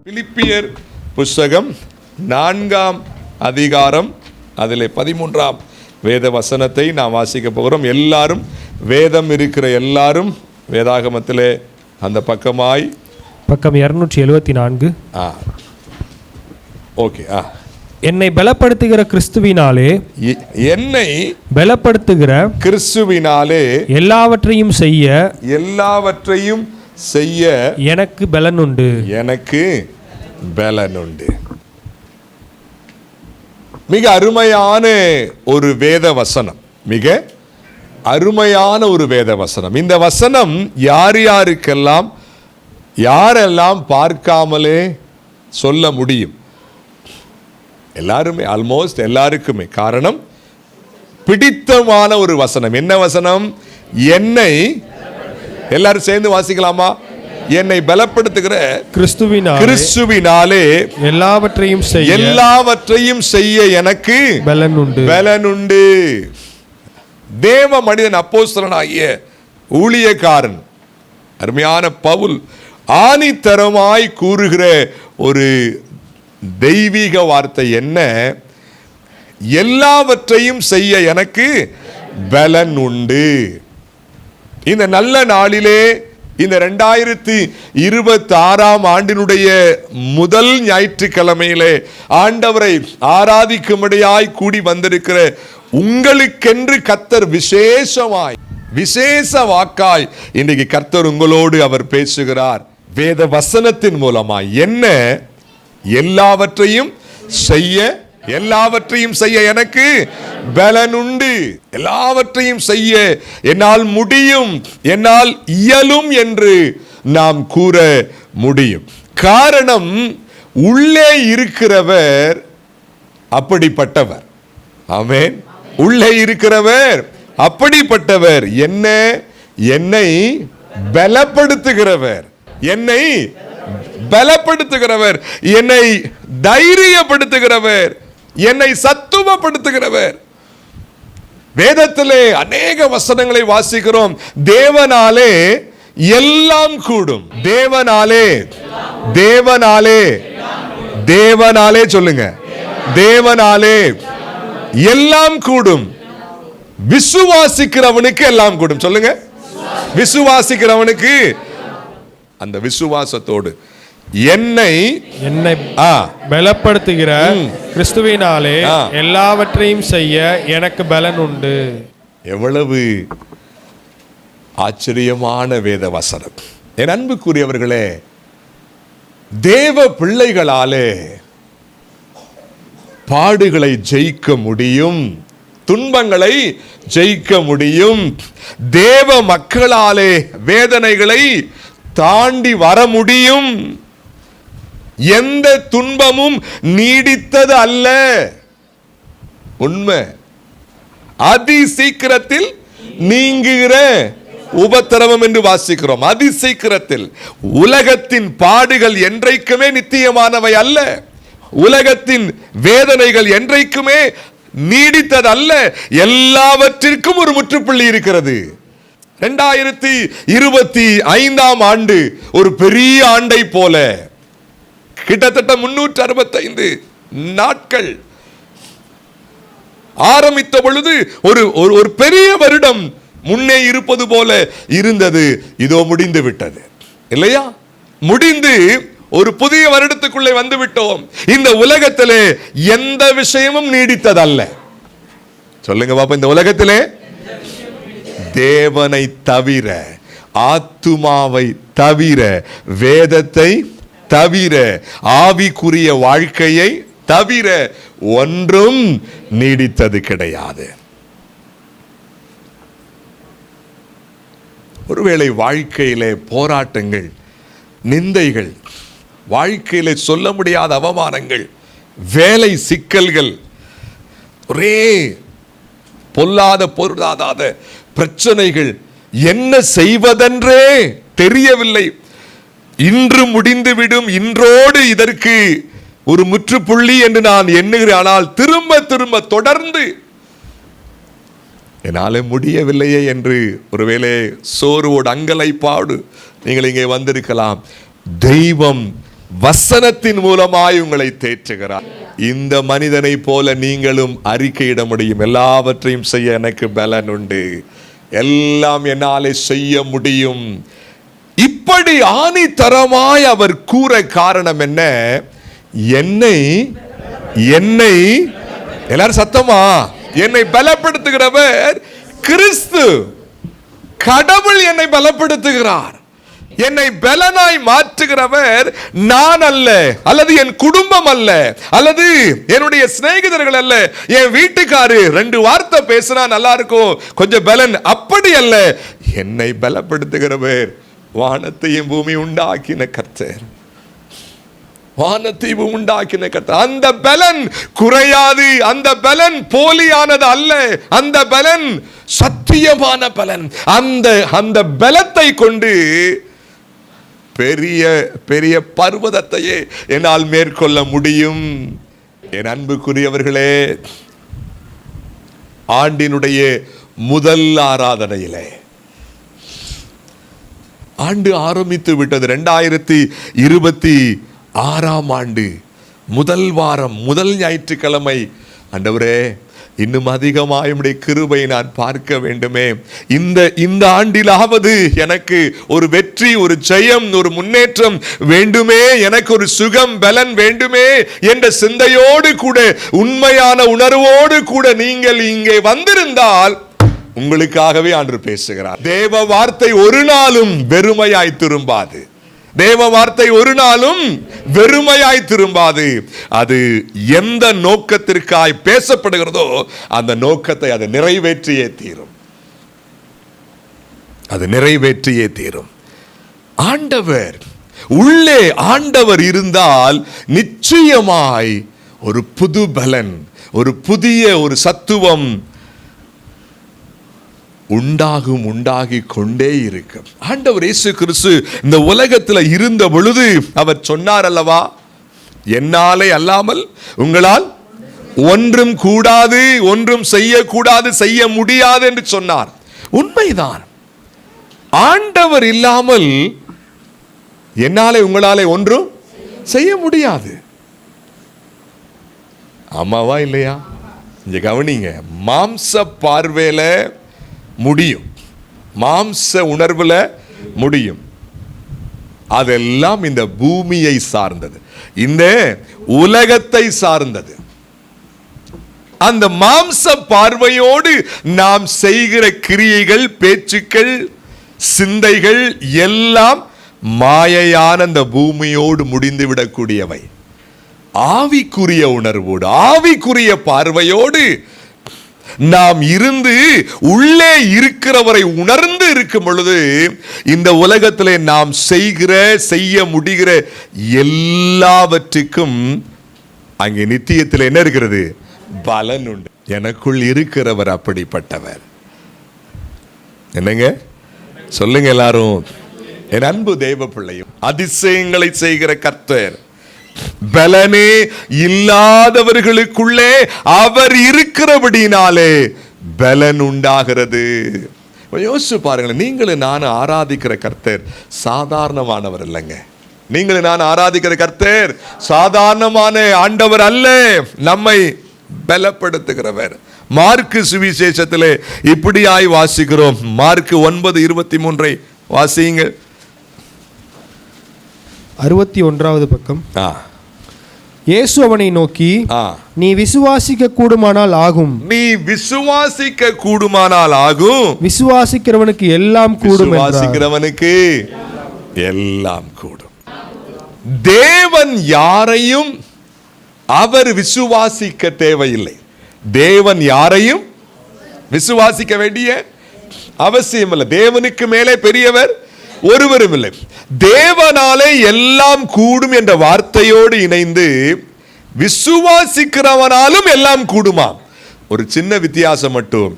பிலிப்பியர் புஸ்தகம் 4ஆம் அதிகாரம் அதில் 13ஆம் வேத வசனத்தை நாம் வாசிக்க போகிறோம். எல்லாரும் வேதம் இருக்கிற எல்லாரும் வேதாகமத்திலே அந்த பக்கம் 274. ஓகே. என்னை பலப்படுத்துகிற கிறிஸ்துவினாலே, என்னை பலப்படுத்துகிற கிறிஸ்துவினாலே எல்லாவற்றையும் செய்ய எனக்கு பலனுண்டு. மிக அருமையான ஒரு வேத வசனம், மிக அருமையான ஒரு வேத வசனம். இந்த வசனம் யாரெல்லாம் பார்க்காமலே சொல்ல முடியும்? எல்லாருமே, ஆல்மோஸ்ட் எல்லாருக்குமே. காரணம், பிடித்தமான ஒரு வசனம். என்ன வசனம்? என்னை, எல்லாரும் சேர்ந்து வாசிக்கலாமா? என்னை பலப்படுத்துகிற கிறிஸ்துவினாலே எல்லாவற்றையும் செய்ய எனக்கு பலனுண்டு. தேவ மனிதன் அப்போஸ்தலனாகிய ஊழியக்காரன் அருமையான பவுல் ஆணித்தரமாய் கூறுகிற ஒரு தெய்வீக வார்த்தை என்ன? எல்லாவற்றையும் செய்ய எனக்கு பலன் உண்டு. இந்த நல்ல நாளிலே, இந்த 2026ஆம் ஆண்டினுடைய முதல் ஞாயிற்றுக்கிழமையிலே ஆண்டவரை ஆராதிக்கும்படியாய் கூடி வந்திருக்கிற உங்களுக்கென்று கர்த்தர் விசேஷ வாக்காய் இன்றைக்கு கர்த்தர் உங்களோடு அவர் பேசுகிறார். வேத வசனத்தின் மூலமாய் என்ன? எல்லாவற்றையும் செய்ய எனக்கு பலனுண்டு. எல்லாவற்றையும் செய்ய என்னால் முடியும், என்னால் இயலும் என்று நாம் கூற முடியும். காரணம், உள்ளே இருக்கிறவர் அப்படிப்பட்டவர். ஆமென். உள்ளே இருக்கிறவர் அப்படிப்பட்டவர். என்னை பலப்படுத்துகிறவர், என்னை தைரியப்படுத்துகிறவர், என்னை சத்துவப்படுத்துகிறவர். வேதத்திலே அநேக வசனங்களை வாசிக்கிறோம். தேவனாலே எல்லாம் கூடும். தேவனாலே சொல்லுங்க, தேவனாலே எல்லாம் கூடும். விசுவாசிக்கிறவனுக்கு எல்லாம் கூடும். சொல்லுங்க, விசுவாசிக்கிறவனுக்கு. அந்த விசுவாசத்தோடு என்னை பலப்படுத்துகிற கிறிஸ்துவினாலே எல்லாவற்றையும் செய்ய எனக்கு பலன் உண்டு. எவ்வளவு ஆச்சரியமான வேத வசனம்! என் அன்புக்குரியவர்களே, தேவ பிள்ளைகளாலே பாடுகளை ஜெயிக்க முடியும், துன்பங்களை ஜெயிக்க முடியும். தேவ மக்களாலே வேதனைகளை தாண்டி வர முடியும். எந்த துன்பமும் நீடித்தது அல்ல. உண்மை. அதி சீக்கிரத்தில் நீங்குகிற உபத்திரவம் என்று வாசிக்கிறோம். அதி சீக்கிரத்தில். உலகத்தின் பாடுகள் என்றைக்குமே நித்தியமானவை அல்ல. உலகத்தின் வேதனைகள் என்றைக்குமே நீடித்தது அல்ல. எல்லாவற்றிற்கும் ஒரு முற்றுப்புள்ளி இருக்கிறது. 2025ஆம் ஆண்டு ஒரு பெரிய ஆண்டை போல, கிட்டத்தட்ட 365 நாட்கள் ஆரம்பித்த பொழுது ஒரு பெரிய வருடம் முன்னே இருப்பது போல இருந்தது. இதோ முடிந்து விட்டது, இல்லையா? முடிந்து ஒரு புதிய வருடத்துக்குள்ளே வந்து விட்டோம். இந்த உலகத்திலே எந்த விஷயமும் நீடித்ததல்ல. சொல்லுங்க பாப்பா, இந்த உலகத்திலே தேவனை தவிர, ஆத்துமாவை தவிர, வேதத்தை தவிர, ஆவிக்குரிய வாழ்க்கையை தவிர ஒன்றும் நீடித்தது கிடையாது. ஒருவேளை வாழ்க்கையிலே போராட்டங்கள், நிந்தைகள், வாழ்க்கையிலே சொல்ல முடியாத அவமானங்கள், வேலை சிக்கல்கள், ஒரே பொல்லாத பிரச்சனைகள், என்ன செய்வதென்றே தெரியவில்லை. இன்று முடிந்துவிடும், இன்றோடு இதற்கு ஒரு முற்றுப்புள்ளி என்று நான் எண்ணுகிறேன். ஆனால் திரும்ப தொடர்ந்து என்னாலே முடியவில்லையே என்று ஒருவேளை சோர்வோடு அங்கலைப்பாடு நீங்கள் இங்கே வந்திருக்கலாம். தெய்வம் வசனத்தின் மூலமாய் உங்களை தேற்றுகிறார். இந்த மனிதனை போல நீங்களும் அறிக்கையிட முடியும். எல்லாவற்றையும் செய்ய எனக்கு பலன் உண்டு, எல்லாம் என்னாலே செய்ய முடியும். இப்படி ஆணித்தரமாய் அவர் கூற காரணம் என்ன? என்னை எல்லாரும் சத்தமா, என்னை பலப்படுத்துகிறவர் கிறிஸ்து, கடவுள் என்னை பலப்படுத்துகிறார். என்னை பலனாய் மாற்றுகிறவர் நான் அல்ல, அல்லது என் குடும்பம் அல்ல, அல்லது என்னுடைய சிநேகிதர்கள் அல்ல, என் வீட்டுக்காரு 2 வார்த்தை பேசினா நல்லா இருக்கும் கொஞ்சம் பலன், அப்படி அல்ல. என்னை பலப்படுத்துகிறவர் வானத்தையும் பூமி உண்டாக்கின கர்த்தர், வானத்தையும் உண்டாக்கின கர்த்தர். அந்த பலன் குறையாது, அந்த பலன் போலியானது அல்ல, அந்த பலன் சத்தியமான பலன். அந்த பலத்தை கொண்டு பெரிய பெரிய பர்வதத்தையே என்னால் மேற்கொள்ள முடியும். என் அன்புக்குரியவர்களே, ஆண்டினுடைய முதல் ஆராதனையிலே, ஆண்டு ஆரம்பித்து விட்டது. 2026ஆம் ஆண்டு முதல் வாரம், முதல் ஞாயிற்றுக்கிழமை. ஆண்டவரே, இன்னும் அதிகமாக உம்முடைய கிருபை நான் பார்க்க வேண்டுமே. இந்த ஆண்டிலாவது எனக்கு ஒரு வெற்றி, ஒரு ஜெயம், ஒரு முன்னேற்றம் வேண்டுமே, எனக்கு ஒரு சுகம், பலன் வேண்டுமே என்ற சிந்தையோடு கூட, உண்மையான உணர்வோடு கூட நீங்கள் இங்கே வந்திருந்தால் உங்களுக்காகவே ஆண்டவர் பேசுகிறார். தேவ வார்த்தை ஒரு நாளும் வெறுமையாய் திரும்பாது. தேவ வார்த்தை ஒரு நாளும் வெறுமையாய் திரும்பாது. அது எந்த நோக்கத்திற்காய் பேசப்படுகிறதோ அந்த நோக்கத்தை அது நிறைவேற்றியே தீரும். அது நிறைவேற்றியே தீரும். ஆண்டவர் உள்ளே ஆண்டவர் இருந்தால் நிச்சயமாய் ஒரு புது பலன், ஒரு புதிய ஒரு சத்துவம் உண்டாகி கொண்டே இருக்கும். ஆண்டவர் இயேசு கிறிஸ்து இந்த உலகத்தில் இருந்த பொழுது அவர் சொன்னார் அல்லவா, என்னாலே அல்லாமல் உங்களால் ஒன்றும் கூடாது, ஒன்றும் செய்யக்கூடாது, செய்ய முடியாது என்று சொன்னார். உண்மைதான். ஆண்டவர் இல்லாமல் என்னாலே உங்களாலே ஒன்றும் செய்ய முடியாது. ஆமாவா இல்லையா? இங்க கவனிங்க. மாம்ச பார்வையில முடியும், மாம்ச உணர்வுல முடியும். அதெல்லாம் இந்த பூமியை சார்ந்தது, இந்த உலகத்தை சார்ந்தது. அந்த மாம்ச பார்வையோடு நாம் செய்கிற கிரியைகள், பேச்சுக்கள், சிந்தைகள் எல்லாம் மாயையான அந்த பூமியோடு முடிந்துவிடக்கூடியவை. ஆவிக்குரிய உணர்வோடு, ஆவிக்குரிய பார்வையோடு நாம் இருந்து உள்ளே இருக்கிறவரை உணர்ந்து இருக்கும் பொழுது இந்த உலகத்திலே நாம் செய்ய முடிகிற எல்லாவற்றுக்கும் அங்கே நித்தியத்தில் என்ன இருக்கிறது? பலன் உண்டு. எனக்குள் இருக்கிறவர் அப்படிப்பட்டவர். என்னங்க சொல்லுங்க எல்லாரும். என் அன்பு தேவ பிள்ளையும், அதிசயங்களை செய்கிற கர்த்தர், பலனே இல்லாதவர்களுக்குள்ளே அவர் இருக்கிறபடினாலே பலன் உண்டாகிறது. யோசிச்சு பாருங்களேன். நீங்களும் நான் ஆராதிக்கிற கர்த்தர் சாதாரணமானவர் இல்லைங்க. நீங்களும் நான் ஆராதிக்கிற கர்த்தர் சாதாரணமான ஆண்டவர் அல்ல, நம்மை பலப்படுத்துகிறவர். மார்க்கு சுவிசேஷத்திலே இப்படியாய் வாசிக்கிறோம். மார்க்கு 9:23 வாசியுங்கள். 61வது பக்கம். இயேசு அவனை நோக்கி, நீ விசுவாசிக்க கூடுமானால் ஆகும். நீ விசுவாசிக்க கூடுமானால் ஆகும். விசுவாசிக்கிறவனுக்கு எல்லாம் கூடும். விசுவாசிக்கிறவனுக்கு எல்லாம் கூடும். தேவன் யாரையும் அவர் விசுவாசிக்க தேவையில்லை. தேவன் யாரையும் விசுவாசிக்க வேண்டிய அவசியம் இல்லை. தேவனுக்கு மேலே பெரியவர் ஒருவரும் இல்லை. தேவனாலே எல்லாம் கூடும் என்ற வார்த்தையோடு இணைந்து விசுவாசிக்கிறவனாலும் எல்லாம் கூடுமா. ஒரு சின்ன வித்தியாசம் மட்டும்,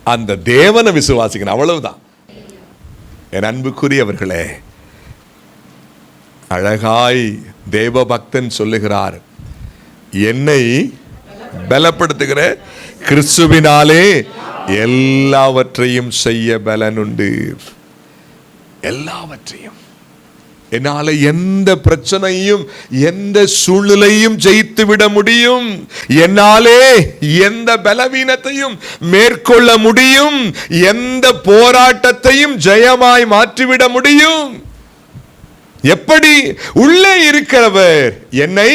அந்த தேவனை விசுவாசிக்கணும், அவ்வளவுதான். என் அன்புக்குரியவர்களே, அழகாய் தேவ பக்தன் சொல்லுகிறார், என்னை பலப்படுத்துகிற கிறிஸ்துவினாலே எல்லாவற்றையும் செய்ய பலன் உண்டு. எல்லாவற்றையும் என்னால எந்த பிரச்சனையும் எந்த சூழ்நிலையும் ஜெயித்து விட முடியும், என்னாலே எந்த பலவீனத்தையும் மேற்கொள்ள முடியும், எந்த போராட்டத்தையும் ஜெயமாய் மாற்றிவிட முடியும். எப்படி? உள்ளே இருக்கிறவர் என்னை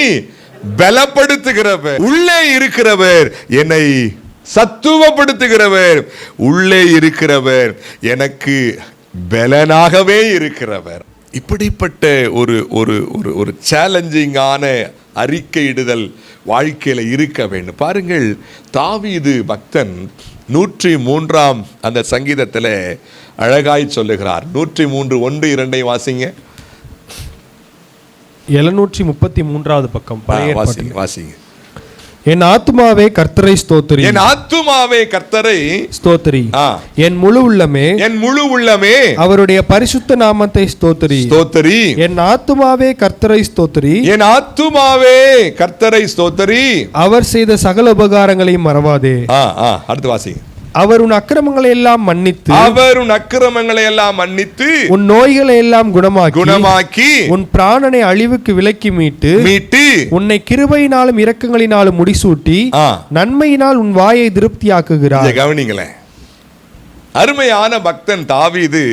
பலப்படுத்துகிறவர், உள்ளே இருக்கிறவர் என்னை சத்துவப்படுத்துகிறவர், உள்ளே இருக்கிறவர் எனக்கு பலனாகவே இருக்கிறவர். இப்படிப்பட்ட ஒரு ஒரு ஒரு ஒரு சேலஞ்சிங்கான அறிக்கையிடுதல் வாழ்க்கையில இருக்க வேண்டும். பாருங்கள், தாவீது பக்தன் 103 அந்த சங்கீதத்தில் அழகாய் சொல்லுகிறார். 103 1-2 வாசிங்க. 733 பக்கம். வாசிங்க. என் ஆத்துமாவே கர்த்தரை ஸ்தோத்திரி, என் ஆத்துமாவே கர்த்தரை ஸ்தோத்திரி, என் முழு உள்ளமே அவருடைய பரிசுத்த நாமத்தை ஸ்தோத்திரி, ஸ்தோத்திரி. என் ஆத்துமாவே கர்த்தரை ஸ்தோத்திரி, என் ஆத்துமாவே கர்த்தரை ஸ்தோத்திரி, அவர் செய்த சகல உபகாரங்களையும் மறவாதே. அடுத்து வாசிங்க. அவர் உன் அக்கிரமங்களை எல்லாம் மன்னித்து, அவர் உன் அக்கிரமங்களை எல்லாம் மன்னித்து, உன் நோய்களை எல்லாம் குணமாக்கி, உன் பிராணனை அழிவுக்கு விலக்கி மீட்டு, உன்னை கிருபையினாலும் இரக்கங்களினாலும் முடிசூட்டி, நன்மையினால் உன் வாயை திருப்தியாக்குகிறார். கவனிங்களேன், அருமையான பக்தன் தாவீது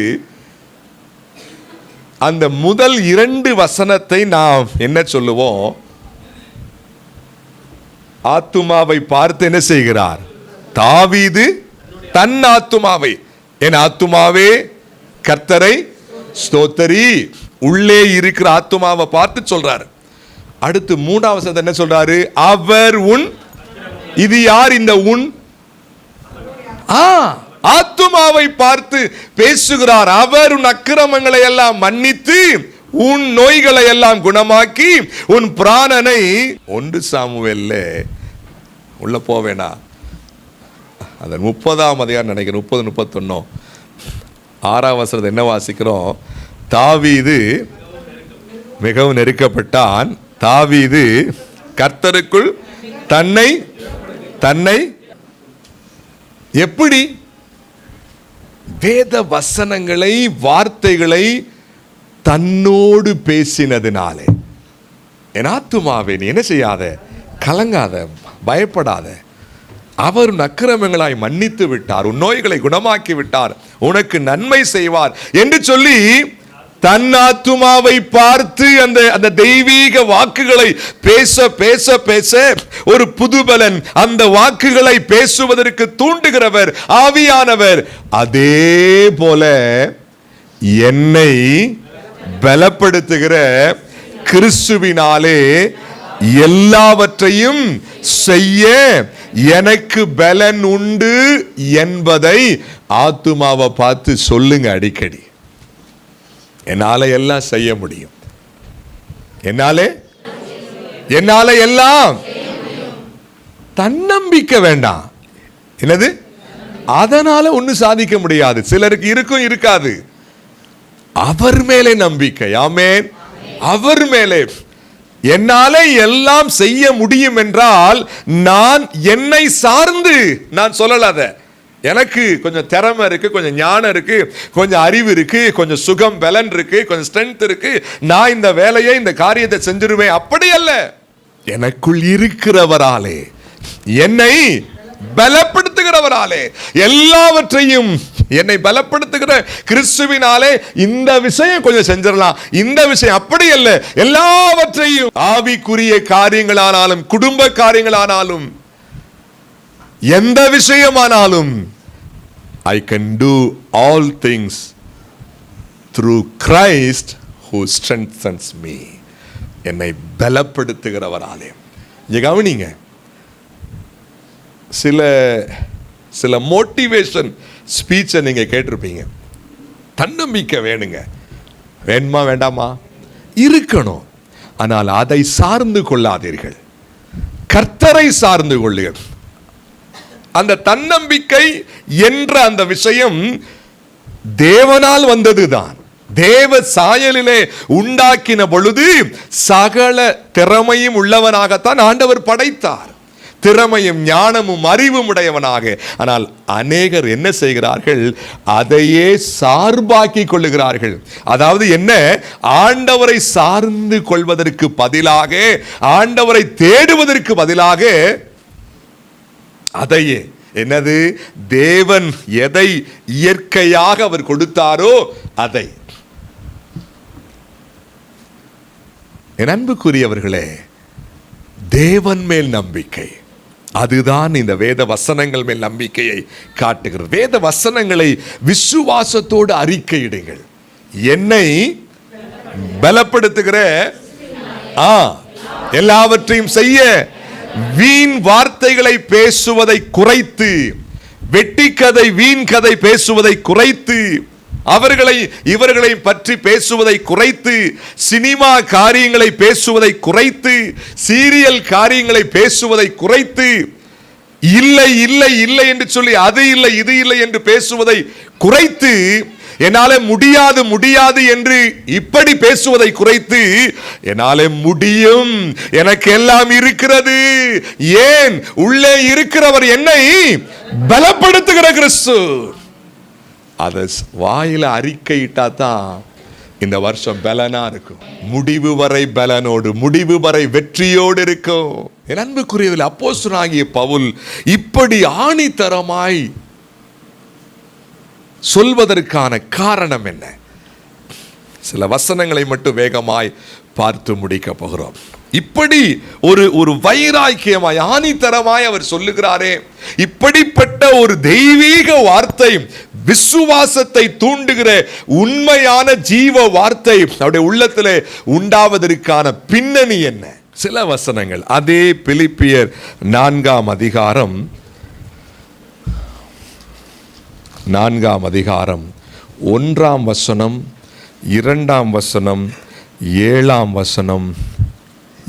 அந்த முதல் 2 வசனத்தை நாம் என்ன சொல்லுவோம்? ஆத்துமாவை பார்த்து என்ன செய்கிறார் தாவீது? தன் ஆத்துமாவை, என் ஆத்துமாவே கர்த்தரை ஸ்தோத்திரி, உள்ளே இருக்கிற ஆத்துமாவை பார்த்து சொல்றாரு. அடுத்து 3வது வசனத்தை என்ன சொல்றாரு? அவர் உன், இது யார் இந்த உன்? ஆத்துமாவை பார்த்து பேசுகிறார். அவர் உன் அக்கிரமங்களை எல்லாம் மன்னித்து, உன் நோய்களை எல்லாம் குணமாக்கி, உன் பிராணனை. 1 சாமுவேல்ல உள்ள போவேனா, அந்த 30ஆம் அதிகாரம் நினைக்கிறேன், 30-31 6ஆம் வசனத்தை என்ன வாசிக்கிறோம்? தாவீது மிகவும் நெருக்கப்பட்டான். தாவீது கர்த்தருக்குள் தன்னை தன்னை எப்படி? வேத வசனங்களை, வார்த்தைகளை தன்னோடு பேசினதினாலே. என் ஆத்துமாவே நீ என்ன செய்யாத, கலங்காத, பயப்படாத, அவர் உன் அக்கிரமங்களாய் மன்னித்து விட்டார், உன் நோய்களை குணமாக்கி விட்டார், உனக்கு நன்மை செய்வார் என்று சொல்லி தன் ஆத்துமாவை பார்த்து அந்த தெய்வீக வாக்குகளை பேச பேச பேச ஒரு புதுபலன் அந்த வாக்குகளை பேசுவதற்கு தூண்டுகிறவர் ஆவியானவர். அதே போல என்னை பலப்படுத்துகிற கிறிஸ்துவினாலே எல்லாவற்றையும் செய்ய எனக்கு பலன் உண்டு என்பதை ஆத்துமாவை பார்த்து சொல்லுங்க அடிக்கடி. என்னால எல்லாம் செய்ய முடியும், என்னால எல்லாம். தன்னம்பிக்கை வேண்டாம். என்னது? அதனால ஒன்னும் சாதிக்க முடியாது. சிலருக்கு இருக்கும், இருக்காது. அவர் மேலே நம்பிக்கை. ஆமென். அவர் மேலே என்னால எல்லாம் செய்ய முடியும் என்றால் நான் என்னை சார்ந்து நான் சொல்லலாத. எனக்கு கொஞ்சம் திறமை இருக்கு, கொஞ்சம் ஞானம் இருக்கு, கொஞ்சம் அறிவு இருக்கு, கொஞ்சம் சுகம் பலன் இருக்கு, கொஞ்சம் ஸ்ட்ரென்த் இருக்கு, நான் இந்த வேலையை இந்த காரியத்தை செஞ்சிருவேன். அப்படி அல்ல. எனக்குள் இருக்கிறவராலே, என்னை பலப்படுத்துகிறவராலே, எல்லாவற்றையும் என்னை பலப்படுத்துகிற கிறிஸ்துவினாலே இந்த விஷயம் கொஞ்சம் செஞ்சிடலாம், இந்த விஷயம் அப்படி அல்ல. எல்லாவற்றையும், ஆவிக்குரிய காரியங்களானாலும் குடும்ப காரியங்களானாலும் எந்த விஷயமானாலும், I can do all things through Christ who strengthens me. என்னை பலப்படுத்துகிறவராலே. இங்க கவனிங்க, சில மோட்டிவேஷன் ஸ்பீச்சை நீங்க கேட்டிருப்பீங்க. தன்னம்பிக்கை வேணுங்க, வேணுமா வேண்டாமா? இருக்கணும். ஆனால் அதை சார்ந்து கொள்ளாதீர்கள், கர்த்தரை சார்ந்து கொள்ளுங்கள். அந்த தன்னம்பிக்கை என்ற அந்த விஷயம் தேவனால் வந்ததுதான். தேவ சாயலிலே உண்டாக்கின பொழுது சகல திறமையும் உள்ளவனாகத்தான் ஆண்டவர் படைத்தார். திறமையும் ஞானமும் அறிவும் உடையவனாக. ஆனால் அநேகர் என்ன செய்கிறார்கள்? அதையே சார்பாக்கி கொள்ளுகிறார்கள். அதாவது என்ன? ஆண்டவரை சார்ந்து கொள்வதற்கு பதிலாக, ஆண்டவரை தேடுவதற்கு பதிலாக அதையே, என்னது, தேவன் எதை இயற்கையாக அவர் கொடுத்தாரோ அதை. என் அன்புக்குரியவர்களே, தேவன் மேல் நம்பிக்கை, அதுதான் இந்த வேத வசனங்கள் மேல் நம்பிக்கையை காட்டுகிறது. வேத வசனங்களை விசுவாசத்தோடு அறிக்கையிடுங்கள். என்னை பலப்படுத்துகிற எல்லாவற்றையும் செய்ய வீண் வார்த்தைகளை பேசுவதை குறைத்து, வெட்டி கதை வீண் கதை பேசுவதை குறைத்து, இவர்களை பற்றி பேசுவதை குறைத்து, சினிமா காரியங்களை பேசுவதை குறைத்து, சீரியல் காரியங்களை பேசுவதை குறைத்து, இல்லை இல்லை இல்லை என்று சொல்லி அது இல்லை இது இல்லை என்று பேசுவதை குறைத்து, என்னால முடியாது முடியாது என்று இப்படி பேசுவதை குறைத்து, என்னால முடியும், எனக்கு எல்லாம் இருக்கிறது. ஏன்? உள்ளே இருக்கிறவர் என்னை பலப்படுத்துகிற கிறிஸ்து. அதை வாயில அறிக்கையிட்டா தான் இந்த வருஷம் பலனா இருக்கும். முடிவு வரை பலனோடு, முடிவு வரை வெற்றியோடு இருக்கும். என் அன்புக்குரியவர்களே, அப்போஸ்தலனாகிய பவுல் இப்படி ஆணித்தரமாய் சொல்வதற்கான காரணம் என்ன? சில வசனங்களை மட்டும் வேகமாய் பார்த்து முடிக்க போகிறோம். இப்படி ஒரு வைராக்கியமாய் ஆணித்தரமாய் அவர் சொல்லுகிறாரே, இப்படிப்பட்ட ஒரு தெய்வீக வார்த்தை, விசுவாசத்தை தூண்டுகிற உண்மையான ஜீவ வார்த்தை அவருடைய உள்ளத்திலே உண்டாவதற்கான பின்னணி என்ன? சில வசனங்கள் அதே பிலிப்பியர் 4ஆம் அதிகாரம் 1ஆம் வசனம், 2ஆம் வசனம், 7ஆம் வசனம்,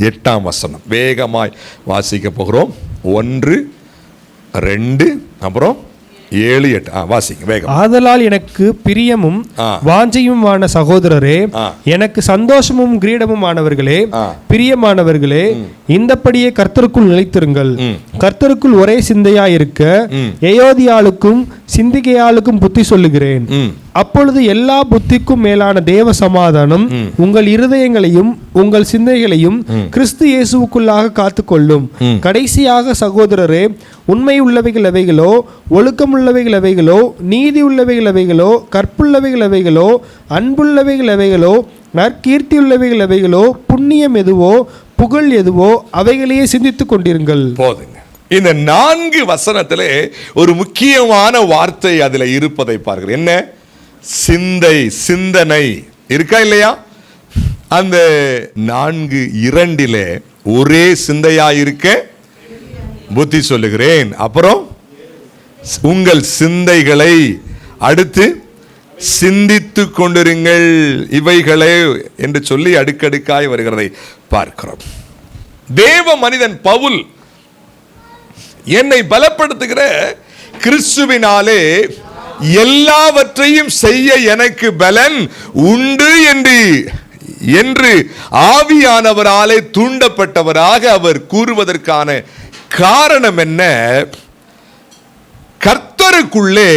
8ஆம் வசனம் வேகமாய் வாசிக்க போகிறோம். 1, 2, அப்புறம் 7, 8 வாசிங்க வேகம். ஆதலால் எனக்கு பிரியமும் வாஞ்சையுமான சகோதரரே, எனக்கு சந்தோஷமும் கிரீடமும் ஆனவர்களே, பிரியமானவர்களே, இந்தப்படியே கர்த்தருக்குள் நிலைத்திருங்கள். கர்த்தருக்குள் ஒரே சிந்தையாயிருக்க எயோதியாளுக்கும் சிந்திகையாளுக்கும் புத்தி சொல்லுகிறேன். அப்பொழுது எல்லா புத்திக்கும் மேலான தேவ சமாதானம் உங்கள் இருதயங்களையும் உங்கள் சிந்தைகளையும் கிறிஸ்து இயேசுவுக்குள்ளாக காத்துக்கொள்ளும். கடைசியாக சகோதரரே, உண்மை உள்ளவைகள் எவைகளோ, ஒழுக்கம் உள்ளவைகள் எவைகளோ, நீதி உள்ளவைகள் எவைகளோ, கற்புள்ளவைகள் எவைகளோ, அன்புள்ளவைகள் எவைகளோ, நற்கீர்த்தி உள்ளவைகள் எவைகளோ, புண்ணியம் எதுவோ, புகழ் எதுவோ, அவைகளையே சிந்தித்துக் கொண்டிருங்கள். போதுங்க. இந்த 4 வசனத்திலே ஒரு முக்கியமான வார்த்தை அதுல இருப்பதை பார்க்கிறேன். என்ன? சிந்தனை இருக்கா இல்லையா? அந்த 4:2 ஒரே சிந்தையா இருக்க புத்தி சொல்லுகிறேன். அப்புறம் உங்கள் சிந்தைகளை அடுத்து சிந்தித்து கொண்டிருங்கள் இவைகளே என்று சொல்லி அடுக்கடுக்காய் வருகிறதை பார்க்கிறோம். தேவ மனிதன் பவுல் என்னை பலப்படுத்துகிற கிறிஸ்துவினாலே எல்லாவற்றையும் செய்ய எனக்கு பலன் உண்டு என்று ஆவியானவராலே தூண்டப்பட்டவராக அவர் கூறுவதற்கான காரணம் என்ன? கர்த்தருக்குள்ளே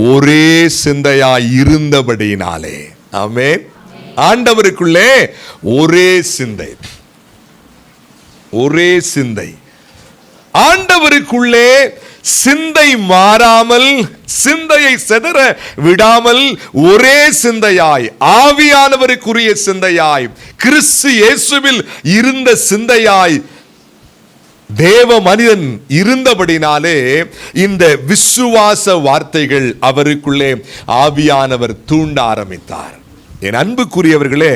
ஒரே சிந்தையாய் இருந்தபடியினாலே. ஆமென். ஆண்டவருக்குள்ளே ஒரே சிந்தை, ஒரே சிந்தை. ஆண்டவருக்குள்ளே சிந்தை மாறாமல், சிந்தையை செதற விடாமல் ஒரே சிந்தையாய், ஆவியானவருக்குரிய சிந்தையாய், கிறிஸ்து இயேசுவில் இருந்த சிந்தையாய் தேவ மனிதன் இருந்தபடினாலே இந்த விசுவாச வார்த்தைகள் அவருக்குள்ளே ஆவியானவர் தூண்ட ஆரம்பித்தார். என் அன்புக்குரியவர்களே,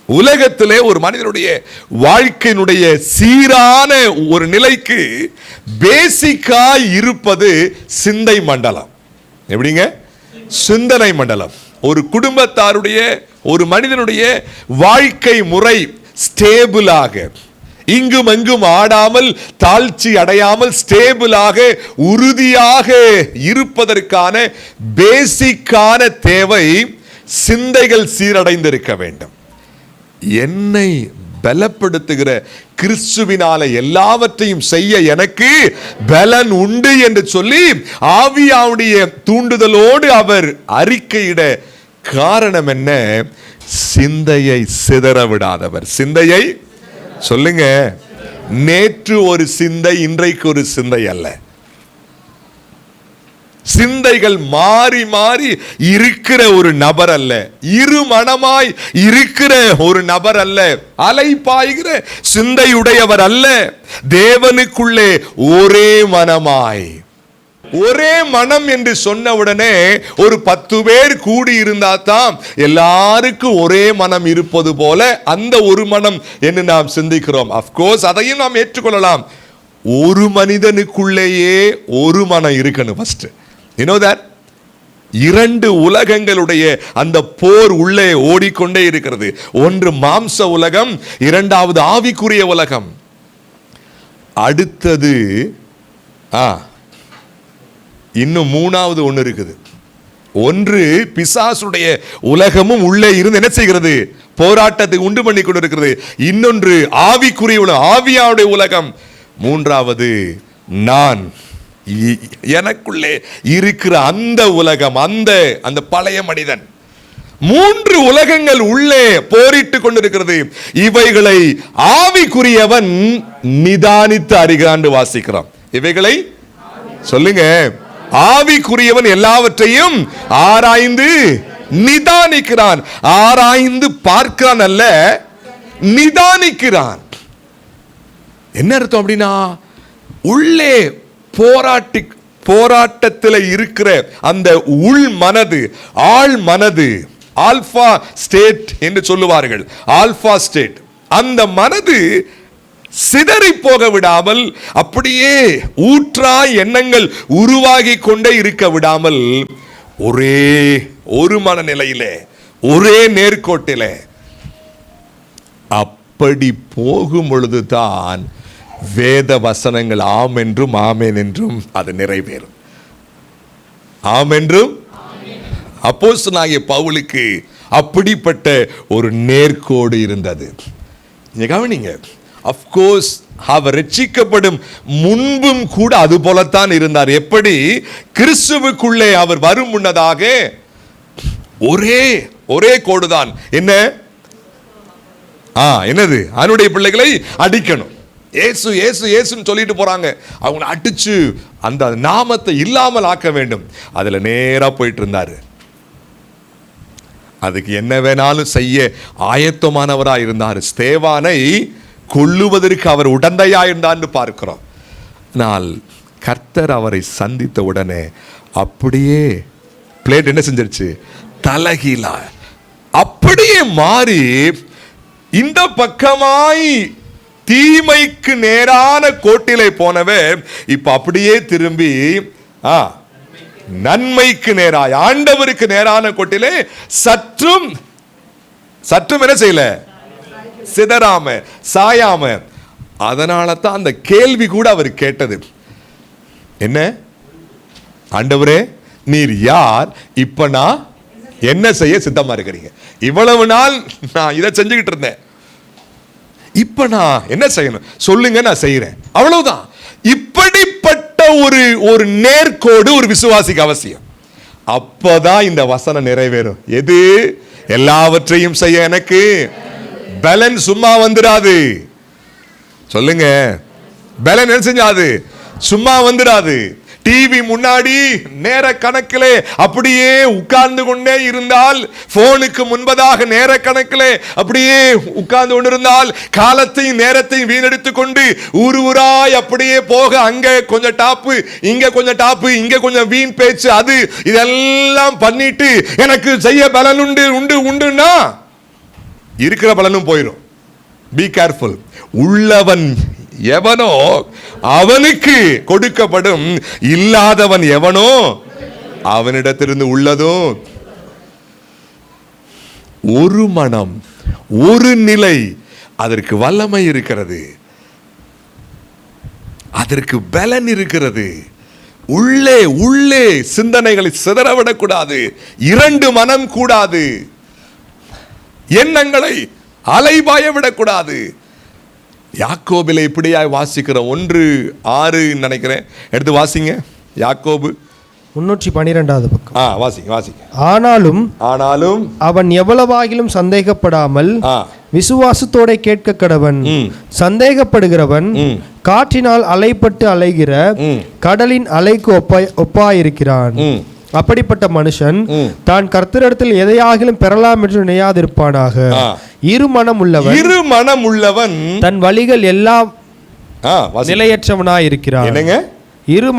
உலகத்திலே ஒரு மனிதனுடைய வாழ்க்கையினுடைய சீரான ஒரு நிலைக்கு பேசிக்காய் இருப்பது சிந்தை மண்டலம். எப்படிங்க? சிந்தனை மண்டலம். ஒரு குடும்பத்தாருடைய, ஒரு மனிதனுடைய வாழ்க்கை முறை ஸ்டேபிளாக, இங்கும் அங்கும் ஆடாமல், தாழ்ச்சி அடையாமல், ஸ்டேபிளாக, உறுதியாக இருப்பதற்கான பேசிக்கான தேவை சிந்தைகள் சீரடைந்திருக்க வேண்டும். என்னை பலப்படுத்துகிற கிறிஸ்துவினால எல்லாவற்றையும் செய்ய எனக்கு பலன் உண்டு என்று சொல்லி ஆவியாவுடைய தூண்டுதலோடு அவர் அறிக்கையிட காரணம் என்ன? சிந்தையை சிதற விடாதவர். சிந்தையை சொல்லுங்க. நேற்று ஒரு சிந்தை, இன்றைக்கு ஒரு சிந்தை அல்ல. சிந்தைகள் மாறி மாறி இருக்கிற ஒரு நபர் அல்ல. இருமனமாய் இருக்கிற ஒரு நபர் அல்ல. அலைபாய்கிற சிந்தையுடையவர் அல்ல. தேவனுக்குள்ளே ஒரே மனமாய், ஒரே மனம் என்று சொன்ன உடனே ஒரு 10 பேர் கூடி இருந்தா தான் எல்லாருக்கும் ஒரே மனம் இருப்பது போல அந்த ஒரு மனம் என்று நாம் சிந்திக்கிறோம். அப்கோர்ஸ் அதையும் நாம் ஏற்றுக்கொள்ளலாம். ஒரு மனிதனுக்குள்ளேயே ஒரு மனம் இருக்கணும். First you know that? 2 உலகங்களுடைய அந்த போர் உள்ளே ஓடிக்கொண்டே இருக்கிறது. ஒன்று மாம்ச உலகம், இரண்டாவது ஆவிக்குரிய உலகம். அடுத்தது இன்னும் 3வது ஒன்று இருக்குது. ஒன்று பிசாசுடைய உலகமும் உள்ளே இருந்து என்ன செய்கிறது? போராட்டத்தை உண்டு பண்ணி கொண்டிருக்கிறது. இன்னொன்று ஆவிக்குரிய உலகம், ஆவியாவுடைய உலகம். 3வது நான், எனக்குள்ளே இருக்கிற அந்த உலகம், அந்த பழைய மனிதன். 3 உலகங்கள் உள்ளே போரிட்டு கொண்டிருக்கிறது. இவைகளை ஆவிக்குரியவன் நிதானித்து அறிகிறான் வாசிக்கிறோம். இவைகளை சொல்லுங்க. ஆவிக்குரியவன் எல்லாவற்றையும் ஆராய்ந்து நிதானிக்கிறான். ஆராய்ந்து பார்க்கிறான் அல்ல, நிதானிக்கிறான். என்ன அர்த்தம் அப்படின்னா, உள்ளே போராட்டத்தில் இருக்கிற அந்த உள் மனது, ஆள் மனது, ஆல்பா ஸ்டேட் என்று சொல்லுவார்கள். Alpha state. அந்த மனது சிதறி போக விடாமல், அப்படியே ஊற்றாய் எண்ணங்கள் உருவாகி கொண்டே இருக்க விடாமல், ஒரு மனநிலையிலே, ஒரே நேர்கோட்டிலே அப்படி போகும் பொழுதுதான் வேத வசனங்கள் ஆம் என்றும் ஆமேன் என்றும் அது நிறைவேறும். ஆம் என்றும். அப்போஸ்தலனாகிய பவுலுக்கு அப்படிப்பட்ட ஒரு நேர்கோடு இருந்தது. கவனிங்க. அஃப்கோர்ஸ் அவர் ரட்சிக்கப்படும் முன்பும் கூட அது போலத்தான் இருந்தார். எப்படி? கிறிஸ்துவுக்குள்ளே அவர் வரும் முன்னதாக ஒரே கோடுதான். என்னது? அவனுடைய பிள்ளைகளை அடிக்கணும். ஏசு ஏசு ஏசுன்னு சொல்லிட்டு போறாங்க. அவங்களை அடிச்சு அந்த நாமத்தை இல்லாமல் ஆக்க வேண்டும். அதுல நேரா போயிட்டு இருந்தாரு. அதுக்கு என்ன வேணாலும் செய்ய ஆயத்தமானவராக இருந்தார். ஸ்தேவானை கொல்லுவதற்கு அவர் உடந்தையா இருந்தான்னு பார்க்கிறோம். ஆனால் கர்த்தர் அவரை சந்தித்த உடனே அப்படியே பிளேட் என்ன செஞ்சிருச்சு? தலகீழா அப்படியே மாறி இந்த பக்கமாய் தீமைக்கு நேரான கோட்டிலே போனவே இப்ப அப்படியே திரும்பி நன்மைக்கு நேராய், ஆண்டவருக்கு நேரான கோட்டிலே சற்றும் என்ன செய்யல? சிதறாம, சாயாம. அதனால தான் அந்த கேள்வி கூட அவர் கேட்டது. என்ன? ஆண்டவரே, நீர் யார்? இப்ப நான் என்ன செய்ய சித்தமா இருக்கிறீங்க? இவ்வளவு நாள் நான் இதை செஞ்சுக்கிட்டு இருந்தேன், இப்ப நான் என்ன செய்யணும் சொல்லுங்க, நான் செய்யறேன், அவ்வளவுதான். இப்படிப்பட்ட ஒரு நேர்கோடு ஒரு விசுவாசிக்கு அவசியம். அப்பதான் இந்த வசனம் நிறைவேறும். எது? எல்லாவற்றையும் செய்ய எனக்கு பலன் சும்மா வந்துடாது. சொல்லுங்க. பலன் என்ன செஞ்சாது? சும்மா வந்துடாது. டிவி முன்னாடி நேர கணக்கிலே அப்படியே உட்கார்ந்து கொண்டே இருந்தால், போனுக்கு முன்பதாக நேர கணக்கிலே அப்படியே உட்கார்ந்து கொண்டிருந்தால், காலத்தையும் நேரத்தையும் வீணடித்துக் கொண்டு ஊராய் அப்படியே போக, அங்க கொஞ்சம் டாப்பு, இங்க கொஞ்சம் டாப்பு, இங்க கொஞ்சம் வீண் பேச்சு, அது இதெல்லாம் பண்ணிட்டு எனக்கு செய்ய பலன் உண்டுன்னா இருக்கிற பலனும் போயிடும். Be careful. உள்ளவன் எவனோ அவனுக்கு கொடுக்கப்படும், இல்லாதவன் எவனோ அவனிடத்திலிருந்து உள்ளதும். ஒரு மனம், ஒரு நிலை, அதற்கு வல்லமை இருக்கிறது, அதற்கு பலன் இருக்கிறது. உள்ளே சிந்தனைகளை சிதறவிடக்கூடாது. 2 மனம் கூடாது. எண்ணங்களை அலைபாய விடக்கூடாது. யாக்கோபிலே இப்படியாய் வாசிக்கிறோம். 1:6 நினைக்கிறேன், எடுத்து வாசிங்க. யாக்கோபு 312வது பக்கம். வாசிங்க. ஆனாலும் அவன் எவ்வளவாகிலும் சந்தேகப்படாமல் விசுவாசத்தோட கேட்க கடவன். சந்தேகப்படுகிறவன் காற்றினால் அலைப்பட்டு அலைகிற கடலின் அலைக்கு ஒப்பாயிருக்கிறான். அப்படிப்பட்ட மனுஷன் தான் கர்த்தரிடத்தில் எதையாகிலும் பெறலாம் என்று நினையாதிருப்பானாக. இருமனம் உள்ளவன் தன் வழிகள் எல்லாம் நிலையற்றவனாயிருக்கிறான். என்னங்க? இரண்டு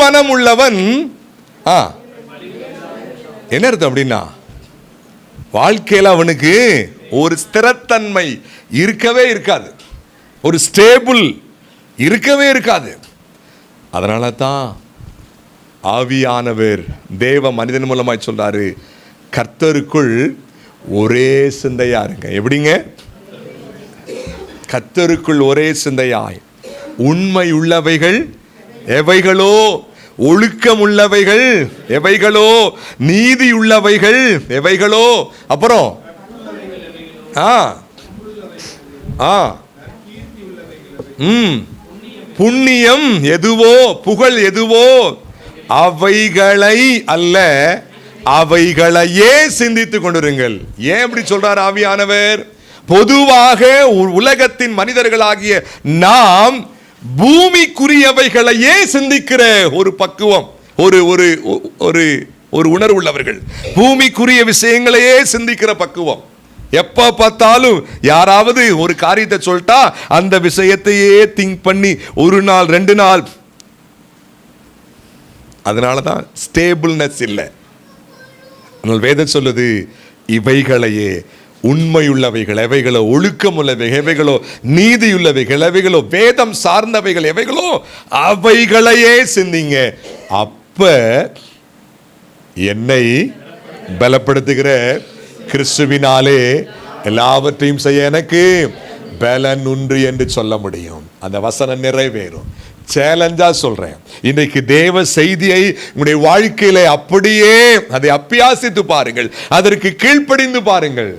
மனம் உள்ளவன். என்ன அர்த்தம் அப்படின்னா, வாழ்க்கையில் அவனுக்கு ஒரு ஸ்திரத்தன்மை இருக்கவே இருக்காது, ஒரு ஸ்டேபிள் இருக்கவே இருக்காது. அதனால தான் ஆவியானவர் தேவ மனிதன் மூலமாய் சொல்றாரு, கர்த்தருக்குள் ஒரே சிந்தையா இருங்க. எப்படிங்க? கர்த்தருக்குள் ஒரே சிந்தையாய் உண்மை உள்ளவைகள் எவைகளோ, ஒழுக்கம் உள்ளவைகள் எவைகளோ, நீதி உள்ளவைகள் எவைகளோ, அப்புறம் புண்ணியம் எதுவோ, புகழ் எதுவோ, அவைகளை அல்ல அவைகளையே சிந்தித்துக் கொண்டிருங்கள். ஏன் அப்படி சொல்றார் ஆவியானவர்? பொதுவாக உலகத்தின் மனிதர்களாகிய நாம் பூமிக்குரியவைகளையே சிந்திக்கிற ஒரு பக்குவம், ஒரு ஒரு ஒரு ஒரு உணர்வு உள்ளவர்கள். பூமிக்குரிய விஷயங்களையே சிந்திக்கிற பக்குவம். எப்ப பார்த்தாலும் யாராவது ஒரு காரியத்தை சொல்லிட்டா அந்த விஷயத்தையே திங்க் பண்ணி ஒரு நாள் 2 நாள். அதனாலதான் ஸ்டேபிள்னஸ் இல்லை. வேதம் சொல்லுது, இவைகளையே, உண்மையுள்ளவைகள் எவைகளோ, ஒழுக்கம் உள்ளவைகள் எவைகளோ, நீதியுள்ளவைகள் எவைகளோ, வேதம் சார்ந்தவைகள் எவைகளோ, அவைகளையே சிந்திங்க. அப்ப என்னை பலப்படுத்துகிற கிறிஸ்துவினாலே எல்லாவற்றையும் செய்ய எனக்கு பலன் உண்டு என்று சொல்ல முடியும். அந்த வசனம் நிறைவேறும். சேலஞ்சா சொல்றேன், இன்றைக்கு தேவ செய்தியை உங்களுடைய வாழ்க்கையில அப்படியே அதை அப்பியாசித்து பாருங்கள், அதற்கு கீழ்ப்படிந்து பாருங்கள்,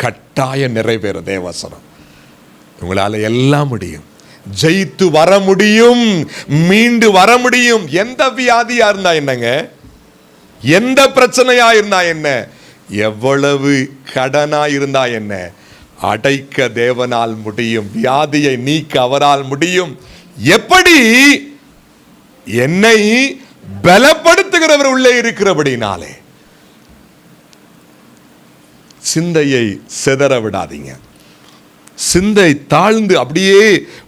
கட்டாய நிறைவேறும் தேவசனம். உங்களால எல்லாம் முடியும், ஜெயித்து வர முடியும், மீண்டு வர முடியும். எந்த வியாதியா இருந்தா என்னங்க, எந்த பிரச்சனையா இருந்தா என்ன, எவ்வளவு கடனா இருந்தா என்ன, அடைக்க தேவனால் முடியும், வியாதியை நீக்க அவரால் முடியும். எப்படி? என்னை பலப்படுத்துகிறவர் உள்ளே இருக்கிறபடினாலே. சிந்தையை சிதற விடாதீங்க. சிந்தை தாழ்ந்து அப்படியே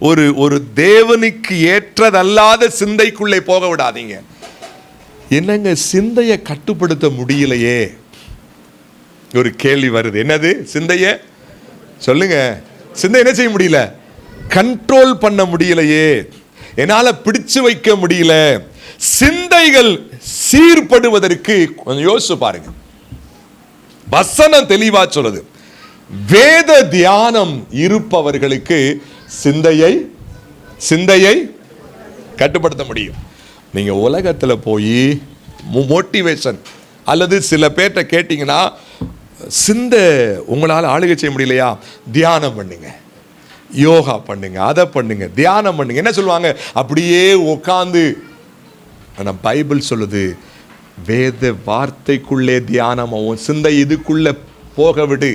ஒரு ஒரு தேவனுக்கு ஏற்றதல்லாத சிந்தைக்குள்ளே போக விடாதீங்க. என்னங்க, சிந்தையை கட்டுப்படுத்த முடியலையே? ஒரு கேள்வி வருது. என்னது? சிந்தையை சொல்லுங்க. சிந்தை என்ன செய்ய முடியல? கண்ட்ரோல் பண்ண முடியலையே, என்னால பிடிச்சு வைக்க முடியல. சிந்தைகள் சீர்படுவதற்கு கொஞ்சம் யோசிச்சு பாருங்க. வசனம் தெளிவா சொல்லுது, வேத தியானம் இருப்பவர்களுக்கு சிந்தையை கட்டுப்படுத்த முடியும். நீங்க உலகத்துல போய் மோட்டிவேஷன் அல்லது சில பேர்ட்ட கேட்டீங்கன்னா, சிந்தை உங்களால் ஆளுகை செய்ய முடியலையா? தியானம் பண்ணுங்க, யோகா பண்ணுங்க, அதை பண்ணுங்க, தியானம் பண்ணுங்க. என்ன சொல்லுவாங்க? அப்படியே உட்காந்து. ஆனா பைபிள் சொல்லுது, வேத வார்த்தைக்குள்ளே தியானமாவும் சிந்தை இதுக்குள்ள போக விடு.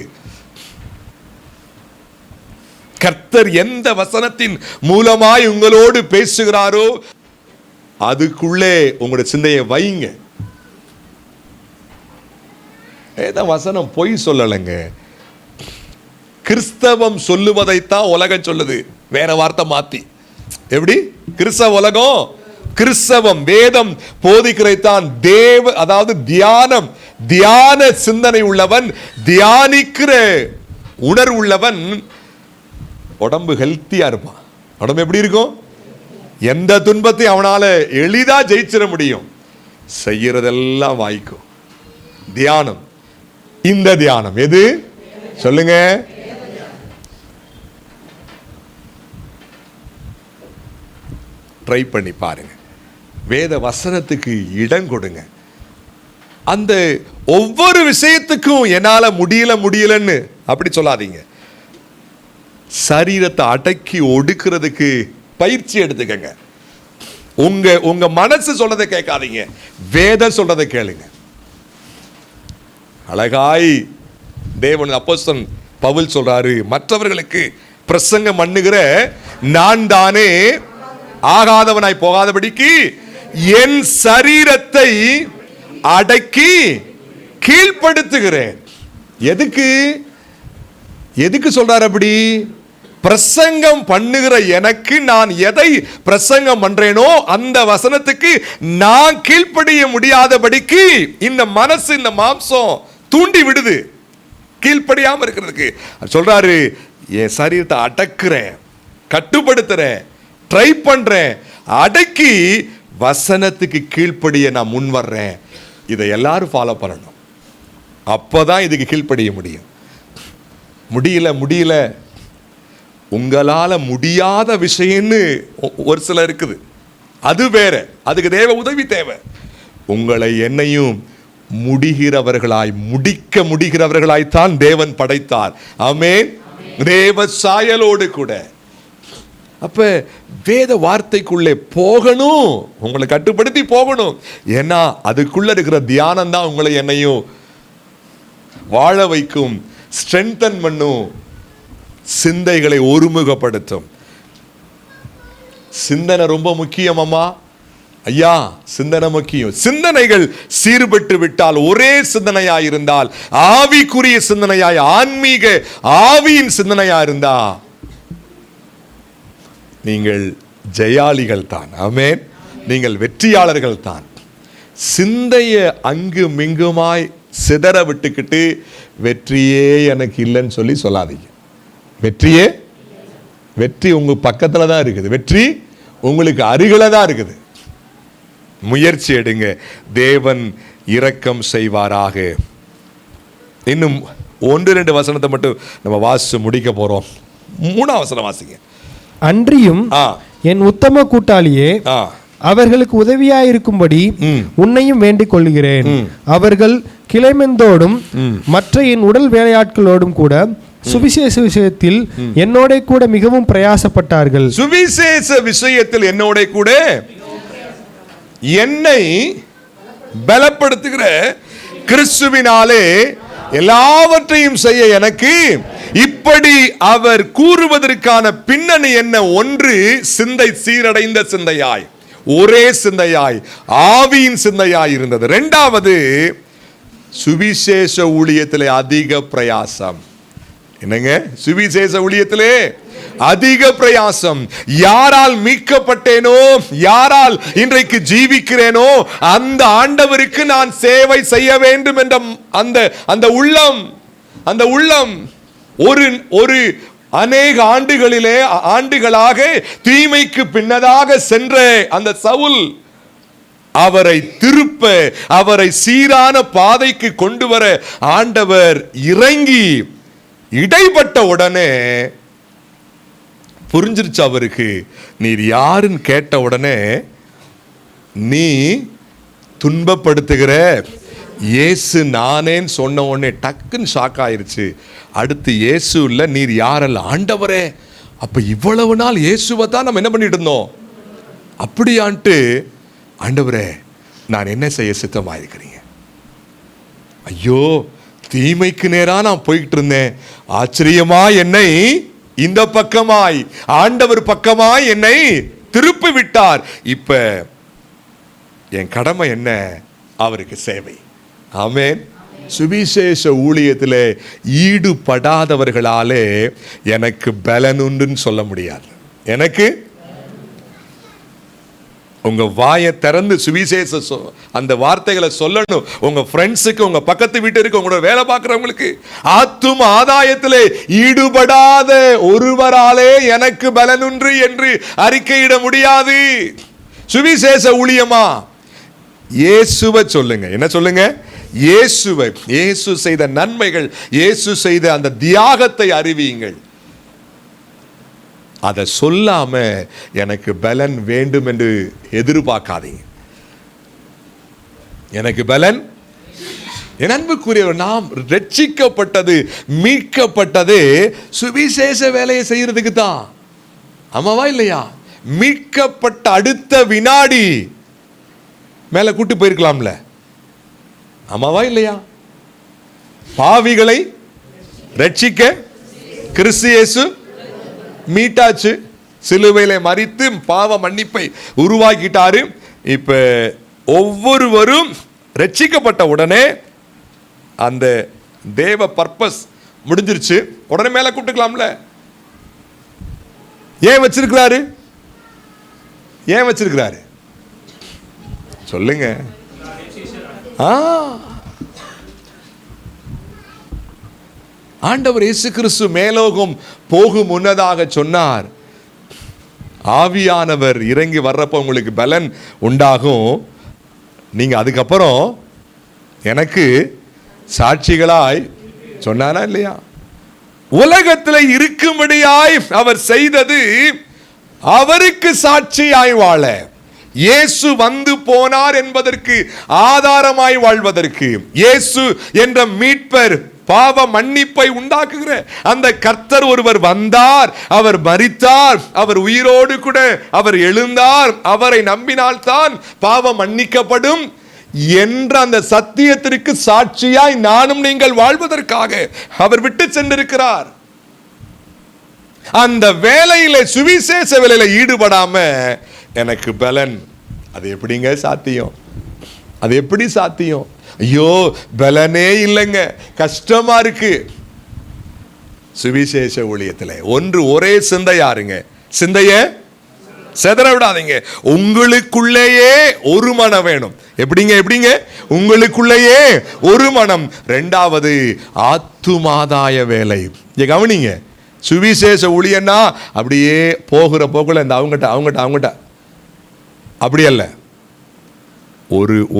கர்த்தர் எந்த வசனத்தின் மூலமாய் உங்களோடு பேசுகிறாரோ அதுக்குள்ளே உங்களுடைய சிந்தையை வைங்க. வசனம் பொய் சொல்லலைங்க. கிறிஸ்தவம் சொல்லுவதைத்தான் உலகம் சொல்லுது, வேற வார்த்தை மாத்தி. எப்படி? கிறிஸ்தவ உலகம், கிறிஸ்தவம் வேதம் போதிக்கிறதைத்தான் தேவ, அதாவது தியான சிந்தனை உள்ளவன், தியானிக்கிற உணர்வு உள்ளவன் உடம்பு ஹெல்த்தியா இருப்பான். உடம்பு எப்படி இருக்கும்? எந்த துன்பத்தையும் அவனால எளிதா ஜெயிச்சிட முடியும். செய்யறதெல்லாம் வாய்க்கும். தியானம். இந்த தியானம் எது சொல்லுங்க? ட்ரை பண்ணி பாருங்க. வேத வசனத்துக்கு இடம் கொடுங்க. அந்த ஒவ்வொரு விஷயத்துக்கும் என்னால முடியலன்னு அப்படி சொல்லாதீங்க. சரீரத்தை அடக்கி ஒடுக்கிறதுக்கு பயிற்சி எடுத்துக்கங்க. உங்க மனசு சொல்றதை கேட்காதீங்க, வேதம் சொல்றதை கேளுங்க. அழகாய் தேவன் அப்போஸ்தலன் பவுல் சொல்றாரு, மற்றவர்களுக்கு பிரசங்கம் பண்ணுகிற நான் தானே ஆகாதவனாய் போகாதபடிக்கு என் சரீரத்தை அடக்கி கீழ்ப்படுத்துகிறேன். எதுக்கு சொல்றாரு அப்படி? பிரசங்கம் பண்ணுகிற எனக்கு நான் எதை பிரசங்கம் பண்றேனோ அந்த வசனத்துக்கு நான் கீழ்ப்படிய முடியாதபடிக்கு இந்த மனசு, இந்த மாம்சம் தூண்டி விடுது கீழ்ப்படியாம இருக்கிறதுக்கு. சொல்றாரு, என் சரீரத்தை அடக்குறேன், கட்டுப்படுத்துறேன், ட்ரை பண்றேன், அடக்கி வசனத்துக்கு கீழ்ப்படிய நான் முன் வர்றேன். இதை எல்லாரும் ஃபாலோ பண்ணணும். அப்போதான் இதுக்கு கீழ்ப்படிய முடியும். முடியல உங்களால முடியாத விஷயம்னு ஒரு சில இருக்குது, அது வேற. அதுக்கு தேவ உதவி தேவை. உங்களை என்னையும் முடிக்க முடிகிறவர்களாய்த்தான் தேவன் படைத்தார். ஆமென். தேவ சாயலோடு கூட. அப்ப வேத வார்த்தைக்குள்ளே போகணும், உங்களை கட்டுப்படுத்தி போகணும். ஏன்னா அதுக்குள்ள இருக்கிற தியானம் தான் உங்களை என்னையும் வாழ வைக்கும், ஸ்ட்ரென்தன் பண்ணும், சிந்தைகளை ஒருமுகப்படுத்தும். சிந்தனை ரொம்ப முக்கியம் அம்மா, ஐயா. சிந்தனை முக்கியம். சிந்தனைகள் சீர்பட்டு விட்டால், ஒரே சிந்தனையாய் இருந்தால், ஆவிக்குரிய சிந்தனையாய், ஆன்மீக ஆவியின் சிந்தனையா இருந்தா நீங்கள் ஜெயாளிகள் தான். ஆமென். நீங்கள் வெற்றியாளர்கள் தான். சிந்தைய அங்கு மிங்குமாய் சிதற விட்டுக்கிட்டு வெற்றியே எனக்கு இல்லைன்னு சொல்லாதீங்க. வெற்றி உங்க பக்கத்துல தான் இருக்குது. வெற்றி உங்களுக்கு அருகில தான் இருக்குது. முயற்சி எடுங்க, தேவன் இரக்கம் செய்வாராக. இன்னும் 1-2 வசனத்தை மட்டும் நம்ம வாசிச்சு முடிக்க போறோம். 3ஆம் வசனம் வாசிங்க. அன்றியும் என் உத்தம கூட்டாளியே, அவர்களுக்கு உதவியாயிருக்கும்படி உன்னையும் வேண்டிக் கொள்கிறேன். அவர்கள் கிளைமெந்தோடும் மற்ற என் உடல் வேலையாட்களோடும் கூட சுவிசேஷ விஷயத்தில் என்னோட கூட மிகவும் பிரயாசப்பட்டார்கள். சுவிசேஷ விஷயத்தில் என்னோட கூட என்னை பலப்படுத்துகிற கிறிஸ்துவினாலே எல்லாவற்றையும் செய்ய எனக்கு இப்படி அவர் கூறுவதற்கான பின்னணி என்ன? ஒன்று, சிந்தை சீரடைந்த சிந்தையாய், ஒரே சிந்தையாய், ஆவியின் சிந்தையாய் இருந்தது. 2வது, சுவிசேஷ ஊழியத்திலே அதிக பிரயாசம். என்னங்க? சுவிசேஷ ஊழியத்திலே அதிக பிரயாசம். யாரால் மீட்கப்பட்டேனோ, யாரால் இன்றைக்கு ஜீவிக்கிறேனோ அந்த ஆண்டவருக்கு நான் சேவை செய்ய வேண்டும் என்ற அந்த உள்ளம் ஒரு அநேக ஆண்டுகளாக தீமைக்கு பின்னதாக சென்ற அந்த சவுல், அவரை திருப்ப, அவரை சீரான பாதைக்கு கொண்டு வர ஆண்டவர் இறங்கி இடைப்பட்ட உடனே புரிஞ்சிருச்சு அவருக்கு. நீர் யாருன்னு கேட்ட உடனே, நீ துன்பப்படுத்துகிற இயேசு நானேன்னு சொன்ன உடனே டக்குன்னு ஷாக் ஆயிருச்சு. அடுத்து இயேசு இல்ல, நீர் யாரல்ல? ஆண்டவரே. அப்ப இவ்வளவு நாள் இயேசுவை தான் நம்ம என்ன பண்ணிட்டு இருந்தோம்? அப்படியான்ட்டு, ஆண்டவரே நான் என்ன செய்ய சித்தமாயிருக்கிறீங்க? ஐயோ, தீமைக்கு நேரா நான் போய்கிட்டு இருந்தேன், ஆச்சரியமா என்னை இந்த பக்கமாய், ஆண்டவர் பக்கமாய் என்னை திருப்பி விட்டார். இப்ப என் கடமை என்ன? அவருக்கு சேவை. ஆமென். சுவிசேஷ ஊழியத்திலே ஈடுபடாதவர்களாலே எனக்கு பலனுண்டுன்னு சொல்ல முடியாது. எனக்கு உங்க வாயை திறந்து சுவிசேஷ அந்த வார்த்தைகளை சொல்லணும். உங்க ஃப்ரெண்ட்ஸுக்கு, உங்க பக்கத்து வீட்டுக்கு, உங்களோட வேலை பார்க்கிறவங்களுக்கு, ஆத்தும ஆதாயத்திலே ஈடுபடாத ஒருவராலே எனக்கு பலனுண்டு என்று அறிக்கையிட முடியாது. சுவிசேஷ ஊழியமா? இயேசுவை சொல்லுங்க. என்ன சொல்லுங்க? இயேசுவை, இயேசு செய்த நன்மைகள், இயேசு செய்த அந்த தியாகத்தை அறிவியுங்கள். அதை சொல்லாம எனக்கு பலன் வேண்டும் என்று எதிர்பார்க்காதீங்க. எனக்கு பலன் என் அன்புக்குரியவர், நாம் ரட்சிக்கப்பட்டது, மீட்கப்பட்டது சுவிசேஷ வேலையை செய்யறதுக்கு தான். ஆமாவா இல்லையா? மீட்கப்பட்ட அடுத்த வினாடி மேல கூட்டு போயிருக்கலாம்ல. ஆமாவா இல்லையா? பாவிகளை ரட்சிக்க கிறிஸ்து இயேசு மீட்டாச்சு, சிலுவையிலே மரித்து பாவ மன்னிப்பை உருவாக்கிட்டாரு. இப்ப ஒவ்வொருவரும் ரட்சிக்கப்பட்ட உடனே அந்த தேவ பர்பஸ் முடிஞ்சிருச்சு. உடனே மேல கூப்பிட்டுக்கலாம்ல. ஏன் வச்சிருக்கிறாரு? ஏன் வச்சிருக்கிறாரு சொல்லுங்க. ஆண்டவர் இயேசு கிறிஸ்து மேலோகம் போகும் முன்னதாக சொன்னார், ஆவியானவர் இறங்கி வர்றப்ப உங்களுக்கு பலன் உண்டாகும், நீங்க அதுக்கப்புறம் எனக்கு சாட்சிகளாய் சொன்னாரா இல்லையா? உலகத்தில் இருக்கும்படியாய் அவர் செய்தது அவருக்கு சாட்சியாய் வாழ, இயேசு வந்து போனார் என்பதற்கு ஆதாரமாய் வாழ்வதற்கு, இயேசு என்ற மீட்பர் பாவ மன்னிப்பை உண்டாக்குகிற அந்த கர்த்தர் ஒருவர் வந்தார், அவர் மரித்தார், அவர் உயிரோடு கூட அவர் எழுந்தார், அவரை நம்பினால்தான் பாவம் மன்னிக்கப்படும் என்ற அந்த சத்தியத்திற்கு சாட்சியாய் நானும் நீங்கள் வாழ்வதற்காக அவர் விட்டு சென்றிருக்கிறார். அந்த வேலையில, சுவிசேஷ வேலையில ஈடுபடாம எனக்கு பலன், அது எப்படிங்க சாத்தியம்? அது எப்படி சாத்தியம்? ஐயோ பலனே இல்லைங்க, கஷ்டமா இருக்கு. சுவிசேஷ ஊழியத்தில் ஒரே சிந்தையாருங்க, சிந்தைய செதற விடாதீங்க. உங்களுக்குள்ளேயே ஒரு மனம் வேணும். எப்படிங்க? உங்களுக்குள்ளேயே ஒரு மனம். ரெண்டாவது ஆத்துமாதாய வேலை. கவனிங்க, சுவிசேஷ ஊழியன்னா அப்படியே போகிற போக்குல இந்த அவங்ககிட்ட அப்படி அல்ல.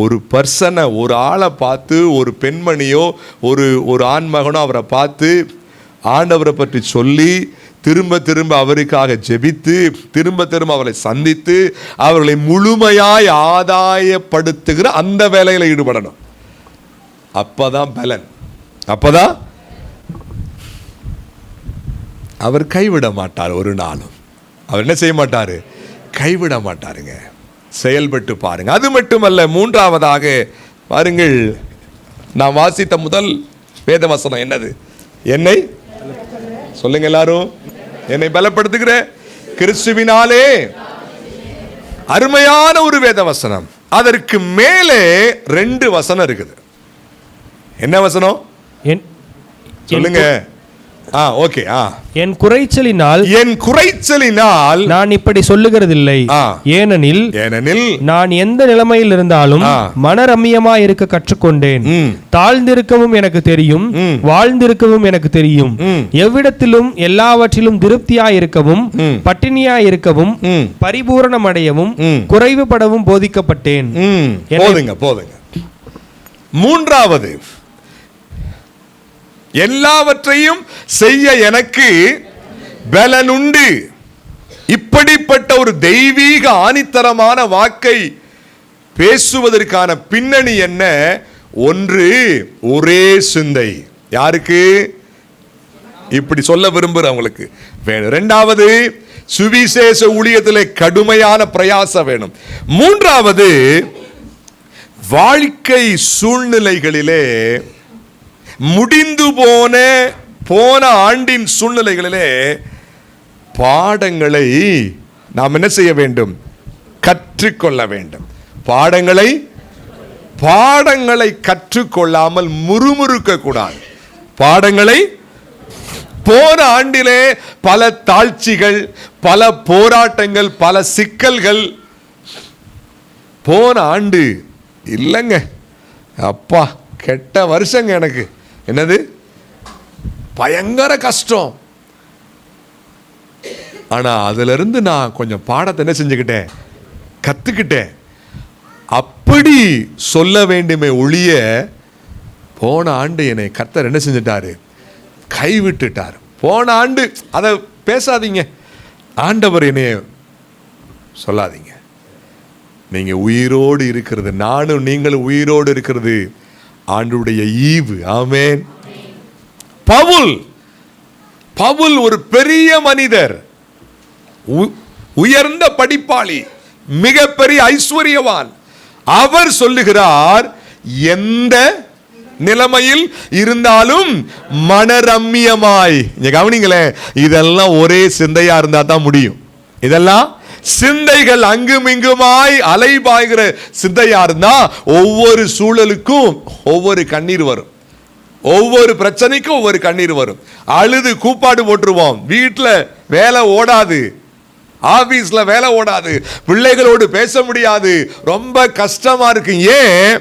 ஒரு பர்சனை, ஒரு ஆளை பார்த்து, ஒரு பெண்மணியோ ஒரு ஆண்மகனோ அவரை பார்த்து ஆண்டவரை பற்றி சொல்லி திரும்ப திரும்ப அவருக்காக ஜெபித்து திரும்ப திரும்ப அவரை சந்தித்து அவர்களை முழுமையாய் ஆதாயப்படுத்துகிற அந்த வேலையில் ஈடுபடணும். அப்பதான் பலன். அப்பதான் அவர் கைவிட மாட்டார். ஒரு நாளும் அவர் என்ன செய்ய மாட்டாரு? கைவிட மாட்டாருங்க. செயல்பட்டு பாருங்க. அது மட்டுமல்ல, மூன்றாவதாக பாருங்கள், நான் வாசித்த முதல் வேத வசனம் என்னது? என்னை சொல்லுங்க எல்லாரும். என்னை பலப்படுத்துகிற கிறிஸ்துவினாலே. அருமையான ஒரு வேத வசனம். அதற்கு மேலே 2 வசனம் இருக்குது. என்ன வசனம் சொல்லுங்க? ஓகே. என் குறைச்சலினால் நான் இப்படி சொல்லுகிறதில்லை. ஏனெனில் நான் எந்த நிலைமையில் இருந்தாலும் மனரம்யமாய் இருக்க கற்றுக்கொண்டேன். தாழ்ந்திருக்கவும் எனக்கு தெரியும், வாழ்ந்திருக்கவும் எனக்கு தெரியும். எவ்விடத்திலும் எல்லாவற்றிலும் திருப்தியாய் இருக்கவும், பட்டினியாய் இருக்கவும், பரிபூரணம் அடையவும், குறைவுபடவும் போதிக்கப்பட்டேன். போதுங்க. மூன்றாவது, எல்லாவற்றையும் செய்ய எனக்கு பலனுண்டு. இப்படிப்பட்ட ஒரு தெய்வீக ஆணித்தரமான வாக்கை பேசுவதற்கான பின்னணி என்ன? ஒன்று, ஒரே சிந்தை. யாருக்கு? இப்படி சொல்ல விரும்புறவங்களுக்கு வேணும். இரண்டாவது, சுவிசேஷ ஊழியத்திலே கடுமையான பிரயாசம் வேணும். மூன்றாவது, வாழ்க்கை சூழ்நிலைகளிலே, முடிந்து போன ஆண்டின் சூழ்நிலைகளிலே பாடங்களை நாம் என்ன செய்ய வேண்டும்? கற்றுக்கொள்ள வேண்டும். பாடங்களை கற்றுக்கொள்ளாமல் முறுமுறுக்க கூடாது. பாடங்களை, போன ஆண்டிலே பல தாழ்ச்சிகள், பல போராட்டங்கள், பல சிக்கல்கள். போன ஆண்டு இல்லைங்க, அப்பா கெட்ட வருஷங்க எனக்கு. என்னது? பயங்கர கஷ்டம். ஆனா அதுல இருந்து நான் கொஞ்சம் பாடத்தை என்ன செஞ்சுக்கிட்டேன்? கத்துக்கிட்டேன். அப்படி சொல்ல வேண்டுமே ஒழிய, போன ஆண்டு என்னை கர்த்தர் என்ன செஞ்சிட்டாரு? கைவிட்டுட்டார். போன ஆண்டு அதை பேசாதீங்க. ஆண்டவர் என்னைய சொல்லாதீங்க. நீங்க உயிரோடு இருக்கிறது, நானும் நீங்களும் உயிரோடு இருக்கிறது ஆண்டவருடைய ஈவு. ஆமென். பவுல் ஒரு பெரிய மனிதர், உயர்ந்த படிப்பாளி, மிகப்பெரிய ஐஸ்வர்யவான். அவர் சொல்லுகிறார், எந்த நிலைமையில் இருந்தாலும் மனரம்மியமாய். கவனிங்களேன், இதெல்லாம் ஒரே சிந்தையா இருந்தா தான் முடியும். இதெல்லாம் சிந்தைகள் அங்கும் இங்குமாய் அலைபாய்கிற சிந்தையா இருந்தா ஒவ்வொரு சூழலுக்கும் ஒவ்வொரு கண்ணீர் வரும், ஒவ்வொரு பிரச்சனைக்கும் ஒவ்வொரு கண்ணீர் வரும். அழுது கூப்பாடு போட்டுருவோம், வீட்டுல வேலை ஓடாது, ஆபீஸ்ல வேலை ஓடாது, பிள்ளைகளோடு பேச முடியாது, ரொம்ப கஷ்டமா இருக்கு. ஏன்?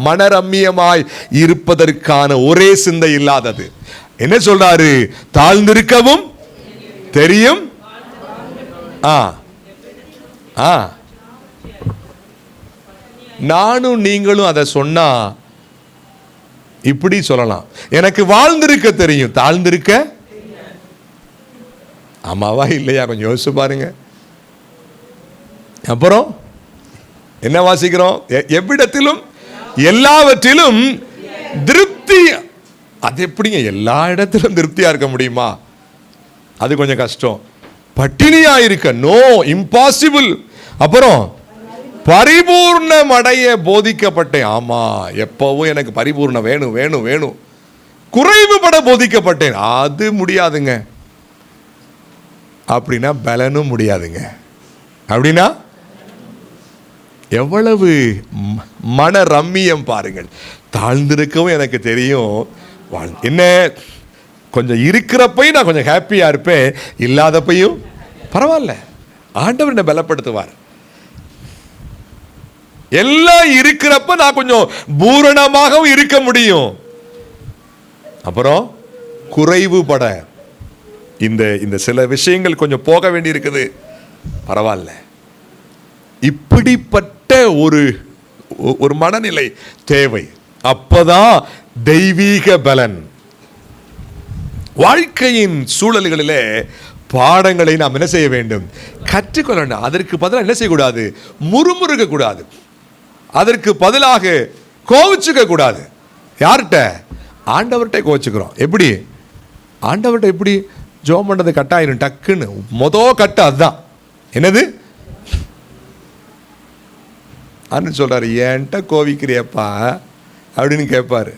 மனரம்மியமாய் இருப்பதற்கான ஒரே சிந்தை இல்லாதது. என்ன சொல்றாரு? தாழ்ந்திருக்கவும் தெரியும். நானும் நீங்களும் அதை சொன்னா இப்படி சொல்லலாம், எனக்கு வாழ்ந்திருக்க தெரியும், தாழ்ந்திருக்க. ஆமாவா இல்லையா? கொஞ்சம் யோசிச்சு பாருங்க. அப்புறம் என்ன வாசிக்கிறோம்? எவ்விடத்திலும் எல்லாவற்றிலும் திருப்தி. அது எப்படிங்க எல்லா இடத்திலும் திருப்தியா இருக்க முடியுமா? அது கொஞ்சம் கஷ்டம். பட்டினியா இருக்க நோ, இம்பாசிபிள். அப்புறம் பரிபூர்ணம் அடைய போதிக்கப்பட்டேன். ஆமா, எப்பவும் எனக்கு பரிபூர்ணம் வேணும் வேணும் வேணும். குறைவுபட போதிக்கப்பட்டேன். அது முடியாதுங்க. அப்படின்னா பலனும் முடியாதுங்க. அப்படின்னா எவ்வளவு மன ரம்மியம் பாருங்கள். தாழ்ந்திருக்கவும் எனக்கு தெரியும். என்ன, கொஞ்சம் இருக்கிறப்பையும் நான் கொஞ்சம் ஹாப்பியா இருப்பேன், இல்லாதப்பையும் பரவாயில்ல, ஆண்டவர் என்னை பலப்படுத்துவார். எல்லாம் இருக்கிறப்ப நான் கொஞ்சம் பூரணமாகவும் இருக்க முடியும். அப்புறம் குறைவுபட இந்த சில விஷயங்கள் கொஞ்சம் போக வேண்டி இருக்குது, பரவாயில்ல. இப்படிப்பட்ட ஒரு மனநிலை தேவை. அப்பதான் தெய்வீக பலன். வாழ்க்கையின் சூழல்களிலே பாடங்களை நாம் என்ன செய்ய வேண்டும்? கற்றுக்கொள்ள வேண்டும். அதற்கு பதிலாக என்ன செய்யக்கூடாது? முறுமுறுக்க கூடாது. அதற்கு பதிலாக கோவிச்சுக்க கூடாது. யார்கிட்ட? ஆண்டவர்கிட்ட கோவிச்சுக்கிறோம். எப்படி? ஆண்டவர்கிட்ட எப்படி ஜெபம் பண்றது கட்டாயிரும் டக்குன்னு. கட்ட அதுதான். என்னது? அண்ணன் சொல்றாரு, ஏன்ட்ட கோவிக்கிறியப்பா அப்படின்னு கேட்பாரு.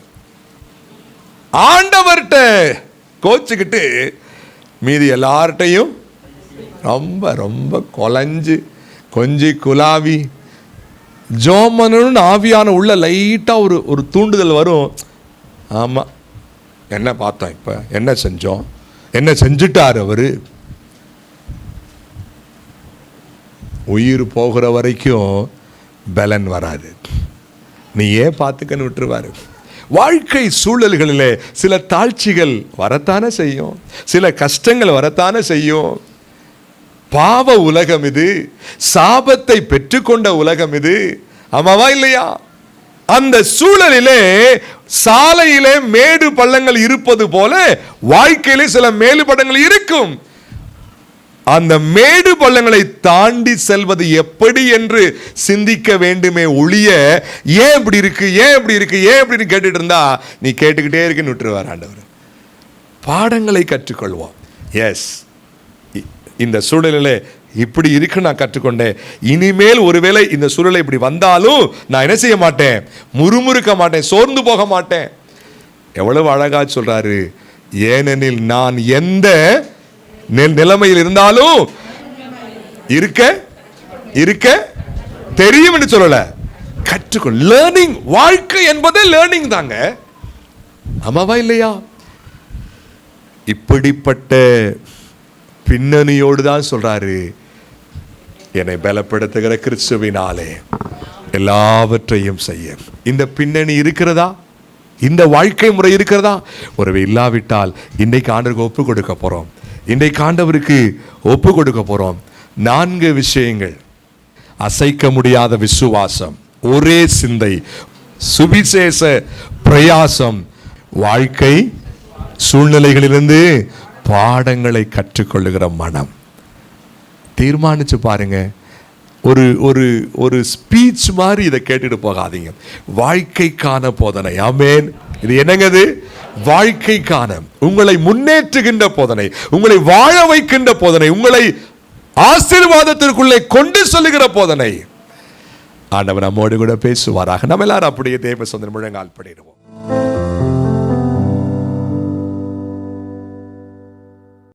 ஆண்டவர்கிட்ட கோச்சுக்கிட்டு மீதி எல்லார்ட்டையும் ரொம்ப ரொம்ப கொஞ்சி குலாவி ஜோமனு ஆவியான உள்ள லைட்டா ஒரு தூண்டுதல் வரும். ஆமா, என்ன பார்த்தோம், இப்ப என்ன செஞ்சோம், என்ன செஞ்சுட்டார் அவரு. உயிர் போகிற வரைக்கும் பலன் வராது. நீ ஏன் பார்த்துக்கன்னு விட்டுருவாரு. வாழ்க்கை சூழல்களிலே சில தாழ்ச்சிகள் வரத்தானே செய்யும், சில கஷ்டங்கள் வரத்தானே செய்யும். பாவ உலகம் இது, சாபத்தை பெற்றுக்கொண்ட உலகம் இது. ஆமாவா இல்லையா? அந்த சூழலிலே சாலையிலே மேடு பள்ளங்கள் இருப்பது போல வாழ்க்கையிலே சில மேடு பள்ளங்கள் இருக்கும். அந்த மேடு பள்ளங்களை தாண்டி செல்வது எப்படி என்று சிந்திக்க வேண்டுமே ஒழிய, ஏன் இப்படி இருக்கு, ஏன் இப்படி இருக்கு, ஏன் இப்படின்னு கேட்டுட்டு இருந்தா நீ கேட்டுக்கிட்டே இருக்குன்னு விட்டுருவார் ஆண்டவர். பாடங்களை கற்றுக்கொள்வோம். எஸ், இந்த சூழலில் இப்படி இருக்கு, நான் கற்றுக்கொண்டேன். இனிமேல் ஒருவேளை இந்த சூழலை இப்படி வந்தாலும் நான் என்ன செய்ய மாட்டேன்? முறுமுறுக்க மாட்டேன், சோர்ந்து போக மாட்டேன். எவ்வளவு அழகா சொல்றாரு. ஏனெனில் நான் எந்த நிலைமையில் இருந்தாலும் இருக்க தெரியும் என்று சொல்லல, கற்றுக்கொள். லேர்னிங். வாழ்க்கை என்பதே லேர்னிங் தாங்க. ஆமாவா இல்லையா? இப்படிப்பட்ட பின்னணியோடு தான் சொல்றாரு, என்னை பலப்படுத்துகிற கிறிஸ்துவினாலே எல்லாவற்றையும் செய்ய. இந்த பின்னணி இருக்கிறதா? இந்த வாழ்க்கை முறை இருக்கிறதா? ஒருவே இல்லாவிட்டால் இன்றைக்கு ஆண்டவருக்கு ஒப்பு கொடுக்க போறோம். இன்றைக்கு ஆண்டவருக்கு ஒப்பு கொடுக்க போறோம். 4 விஷயங்கள்: அசைக்க முடியாத விசுவாசம், ஒரே சிந்தை, சுவிசேஷ பிரயாசம், வாழ்க்கை சூழ்நிலைகளிலிருந்து பாடங்களை கற்றுக்கொள்ளுகிற மனம். தீர்மானிச்சு பாருங்க. ஒரு ஒரு ஒரு ஸ்பீச் மாதிரி இதை கேட்டுட்டு போகாதீங்க. வாழ்க்கைக்கான போதனை. ஆமென். இது என்னங்கது? வாழ்க்கைக்கான, உங்களை முன்னேற்றுகின்ற போதனை, உங்களை வாழ வைக்கின்ற போதனை, உங்களை ஆசீர்வாதத்திற்குள்ளே கொண்டு செல்லுகிற போதனை. ஆண்டவர் நம்மோடு கூட பேசுவாராக. நம்ம எல்லாரும் அப்படியே தேவ சொந்த முழங்கால் படிடுவோம்.